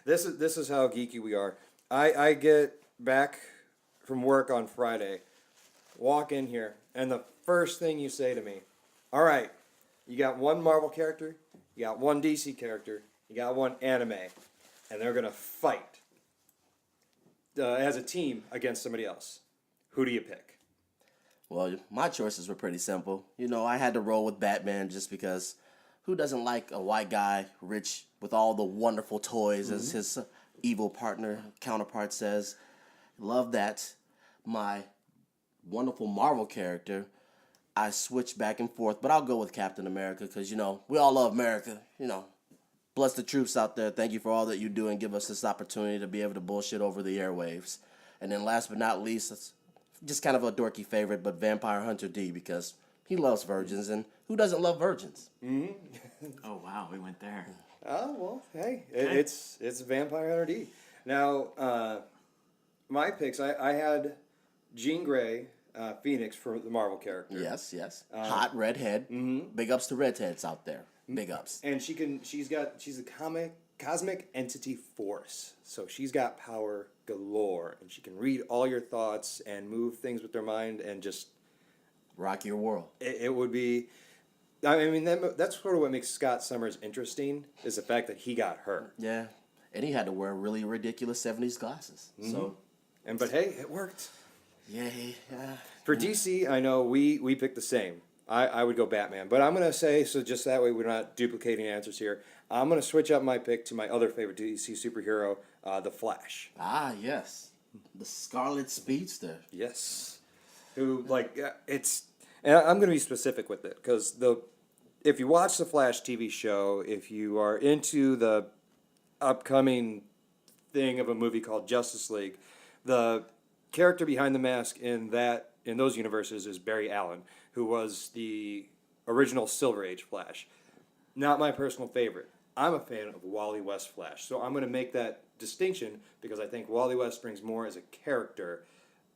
this is how geeky we are. I get back from work on Friday, walk in here, and the first thing you say to me, all right, you got one Marvel character, you got one DC character, you got one anime, and they're gonna fight as a team against somebody else. Who do you pick? Well, my choices were pretty simple. I had to roll with Batman just because who doesn't like a white guy, rich, with all the wonderful toys, as his evil counterpart says? Love that. My wonderful Marvel character, I switch back and forth, but I'll go with Captain America because, we all love America. Bless the troops out there. Thank you for all that you do and give us this opportunity to be able to bullshit over the airwaves. And then last but not least, it's just kind of a dorky favorite, but Vampire Hunter D because he loves virgins, and who doesn't love virgins? Oh, wow, we went there. Oh, well, hey, it's Vampire Hunter D. Now, my picks, I had Jean Grey, Phoenix for the Marvel character. Yes. Hot redhead. Big ups to redheads out there. Big ups. And she's a cosmic entity force. So she's got power galore, and she can read all your thoughts and move things with her mind and just rock your world. It would be. I mean, that's sort of what makes Scott Summers interesting is the fact that he got her. Yeah, and he had to wear really ridiculous 70s glasses. So, but hey, it worked. Yeah. For DC, I know we picked the same. I would go Batman, but I'm gonna say so just that way we're not duplicating answers here. I'm gonna switch up my pick to my other favorite DC superhero, the Flash. Ah, yes, the Scarlet Speedster. Yes, who it's. And I'm going to be specific with it because if you watch the Flash TV show, if you are into the upcoming thing of a movie called Justice League, the character behind the mask in those universes is Barry Allen, who was the original Silver Age Flash. Not my personal favorite. I'm a fan of Wally West Flash, so I'm going to make that distinction because I think Wally West brings more as a character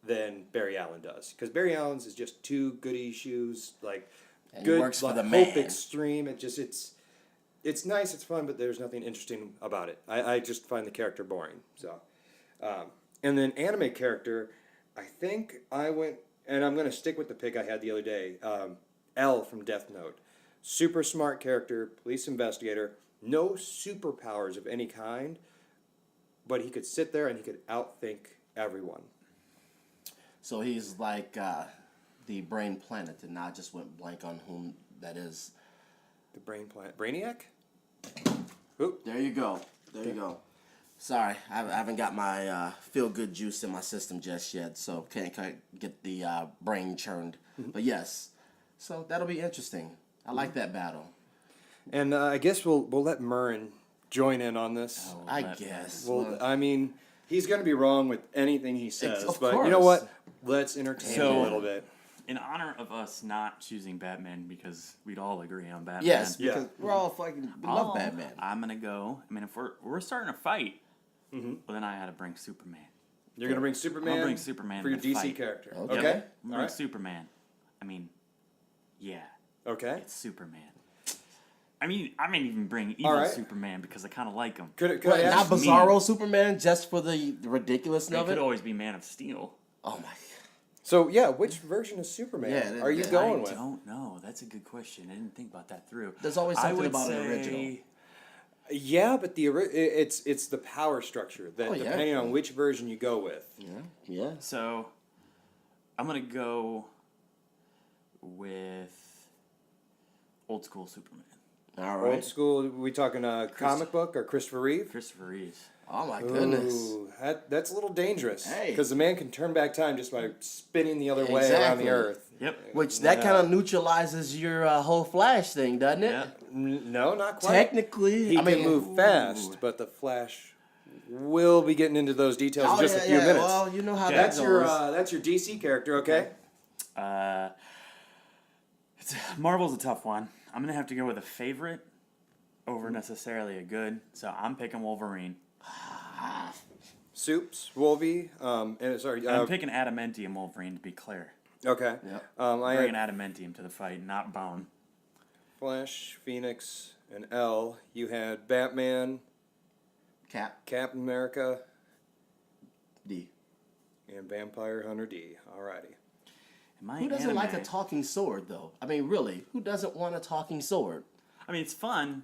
than Barry Allen does, because Barry Allen's is just two goody shoes, And good, he works for the hope man. extreme. It's nice, it's fun, but there's nothing interesting about it. I just find the character boring. So, and then anime character, I think I went, and I'm going to stick with the pick I had the other day. L from Death Note, super smart character, police investigator, no superpowers of any kind, but he could sit there and he could outthink everyone. So he's like the Brain Planet, and I just went blank on whom that is. The Brain Planet. Brainiac? Oop. There you go. Sorry, I haven't got my feel-good juice in my system just yet, so can't get the brain churned. But yes, so that'll be interesting. I like that battle. And I guess we'll let Murrin join in on this. I guess. Well, I mean, he's going to be wrong with anything he says, Of but course. you know what? Let's entertain him So- a little bit. In honor of us not choosing Batman because we'd all agree on Batman. Yes, Yeah. because we're all we love Batman. I'm gonna go. I mean, if we're starting a fight, well, then I had to bring Superman. You're going to bring Superman, I'm gonna bring Superman for your in the DC fight. character. Okay. Okay? I'm gonna All bring right. Superman. I mean, yeah, Okay. it's Superman. I mean, I may even bring evil All right. Superman because I kind of like him. Could I Wait, not ask? Bizarro Superman, just for the ridiculousness It of could it? always be Man of Steel. Oh my. So, yeah, which version of Superman Yeah, are you I going with? I don't know. That's a good question. I didn't think about that through. There's always I something would about an say- original. Yeah, but it's the power structure that Oh, yeah. depending on which version you go with. Yeah. So, I'm gonna go with old school Superman. All right. Old school, we talking comic book or Christopher Reeve? Christopher Reeves. Oh my goodness. Ooh, that's a little dangerous. Hey. Because the man can turn back time just by spinning the other way around Exactly. the earth. Yep. Which that kind of neutralizes your whole Flash thing, doesn't it? Yeah. No, not quite. Technically, He I mean, can move fast, but the Flash will be getting into those details Oh, in just a few minutes. Well, you know how that's that your goes. that's your DC character, okay? Marvel's a tough one. I'm gonna have to go with a favorite over necessarily a good. So I'm picking Wolverine. Soups, Wolvie, and sorry, I'm picking Adamantium Wolverine to be clear. okay. Yep. I Bringing had Adamantium to the fight, not Bone. Flash, Phoenix, and L. You had Batman, Captain America, D. and Vampire Hunter D. Alrighty. Who doesn't like a talking sword, though? I mean, really, who doesn't want a talking sword? I mean, it's fun,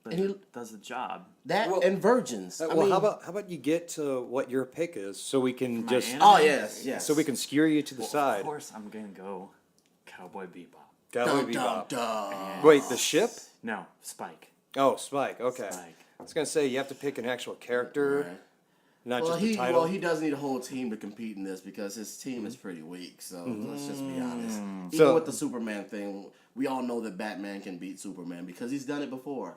but And it does the job. And virgins. I Well, mean, how about you get to what your pick is, so we can My just anime? Oh, yes. so we can skewer you to the Of side. course, I'm gonna go Cowboy Bebop. Cowboy Dum, dum, Bebop. dum. Wait, the ship? No, Spike. Oh, Spike. Okay. Spike. I was gonna say you have to pick an actual character, Right. not Well, just the title. he does need a whole team to compete in this because his team is pretty weak. So let's just be honest. Even So- with the Superman thing, we all know that Batman can beat Superman because he's done it before.